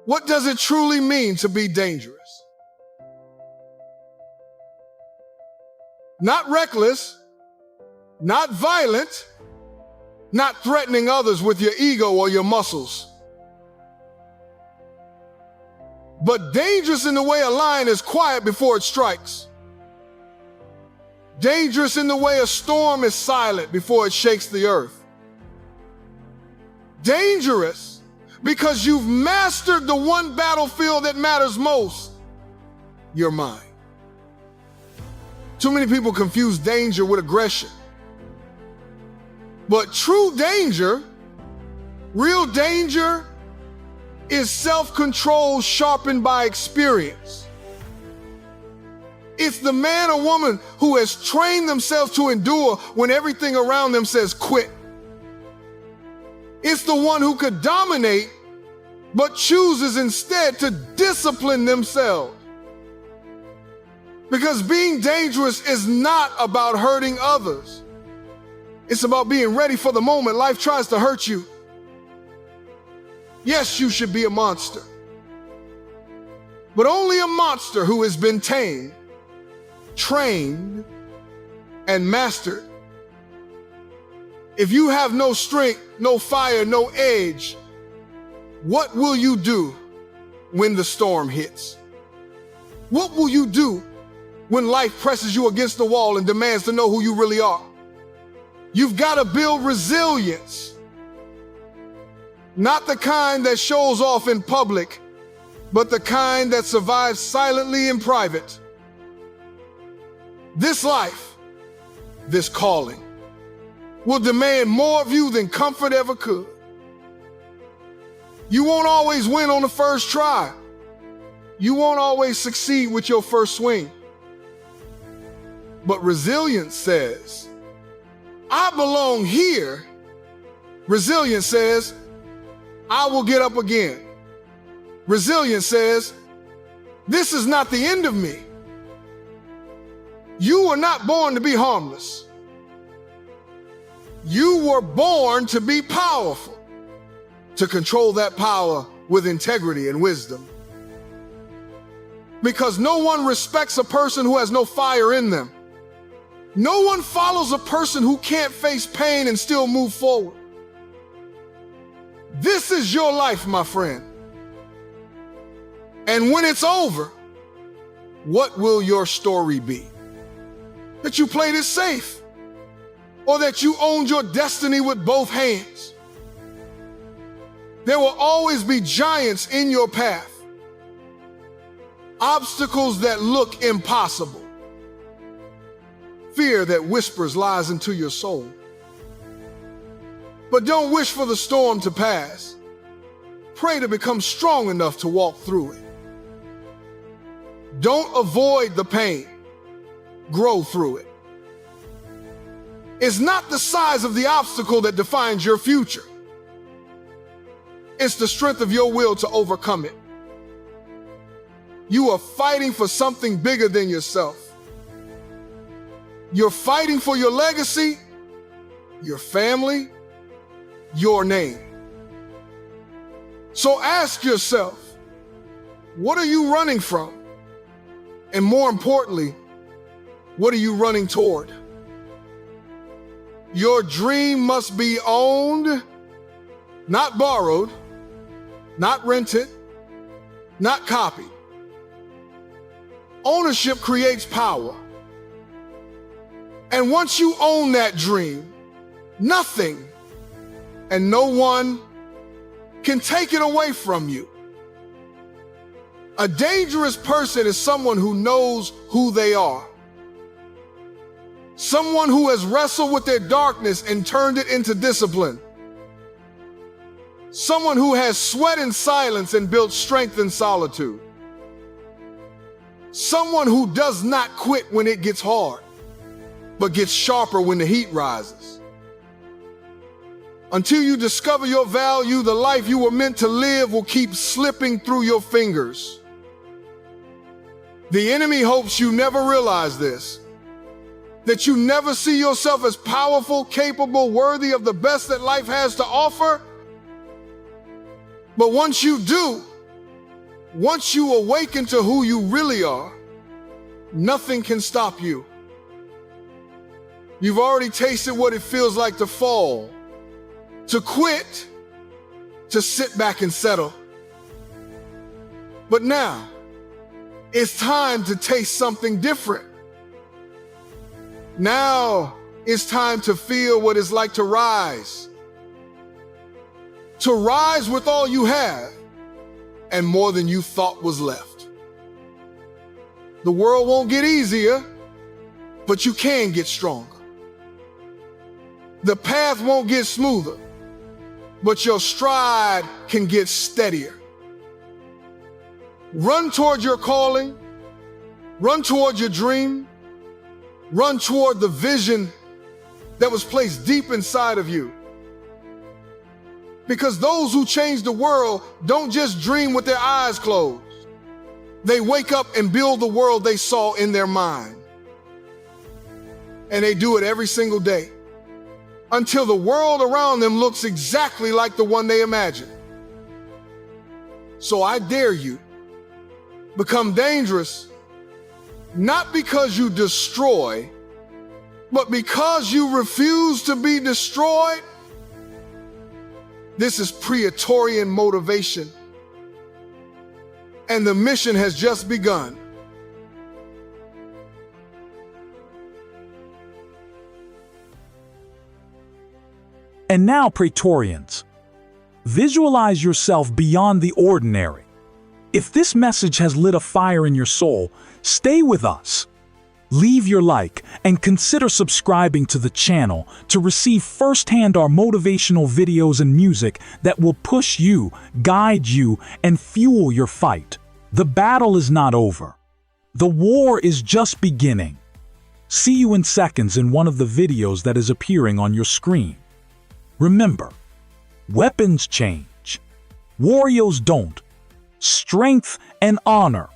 What does it truly mean to be dangerous? Not reckless, not violent, not threatening others with your ego or your muscles. But dangerous in the way a lion is quiet before it strikes. Dangerous in the way a storm is silent before it shakes the earth. Dangerous because you've mastered the one battlefield that matters most, your mind. Too many people confuse danger with aggression. But true danger, real danger, is self-control sharpened by experience. It's the man or woman who has trained themselves to endure when everything around them says quit. It's the one who could dominate but chooses instead to discipline themselves. Because being dangerous is not about hurting others. It's about being ready for the moment life tries to hurt you. Yes, you should be a monster. But only a monster who has been tamed, trained, and mastered. If you have no strength, no fire, no edge, what will you do when the storm hits? What will you do when life presses you against the wall and demands to know who you really are? You've got to build resilience. Not the kind that shows off in public, but the kind that survives silently in private. This life, this calling, will demand more of you than comfort ever could. You won't always win on the first try. You won't always succeed with your first swing. But resilience says, I belong here. Resilience says, I will get up again. Resilience says, this is not the end of me. You were not born to be harmless. You were born to be powerful, to control that power with integrity and wisdom. Because no one respects a person who has no fire in them. No one follows a person who can't face pain and still move forward. This is your life, my friend. And when it's over, what will your story be? That you played it safe, or that you owned your destiny with both hands? There will always be giants in your path, obstacles that look impossible, fear that whispers lies into your soul. But don't wish for the storm to pass. Pray to become strong enough to walk through it. Don't avoid the pain. Grow through it. It's not the size of the obstacle that defines your future. It's the strength of your will to overcome it. You are fighting for something bigger than yourself. You're fighting for your legacy, your family, your name. So ask yourself, what are you running from? And more importantly, what are you running toward? Your dream must be owned, not borrowed, not rented, not copied. Ownership creates power. And once you own that dream, nothing and no one can take it away from you. A dangerous person is someone who knows who they are. Someone who has wrestled with their darkness and turned it into discipline. Someone who has sweat in silence and built strength in solitude. Someone who does not quit when it gets hard, but gets sharper when the heat rises. Until you discover your value, the life you were meant to live will keep slipping through your fingers. The enemy hopes you never realize this, that you never see yourself as powerful, capable, worthy of the best that life has to offer. But once you do, Once you awaken to who you really are, nothing can stop you. You've already tasted what it feels like to fall, to quit, to sit back and settle. But now, it's time to taste something different. Now, it's time to feel what it's like to rise. To rise with all you have and more than you thought was left. The world won't get easier, but you can get stronger. The path won't get smoother, but your stride can get steadier. Run toward your calling, run toward your dream, run toward the vision that was placed deep inside of you. Because those who change the world don't just dream with their eyes closed. They wake up and build the world they saw in their mind. And they do it every single day until the world around them looks exactly like the one they imagined. So I dare you, become dangerous, not because you destroy, but because you refuse to be destroyed. This is Praetorian motivation, and the mission has just begun. And now, Praetorians, visualize yourself beyond the ordinary. If this message has lit a fire in your soul, stay with us. Leave your like and consider subscribing to the channel to receive firsthand our motivational videos and music that will push you, guide you, and fuel your fight. The battle is not over. The war is just beginning. See you in seconds in one of the videos that is appearing on your screen. Remember, weapons change. Warriors don't. Strength and honor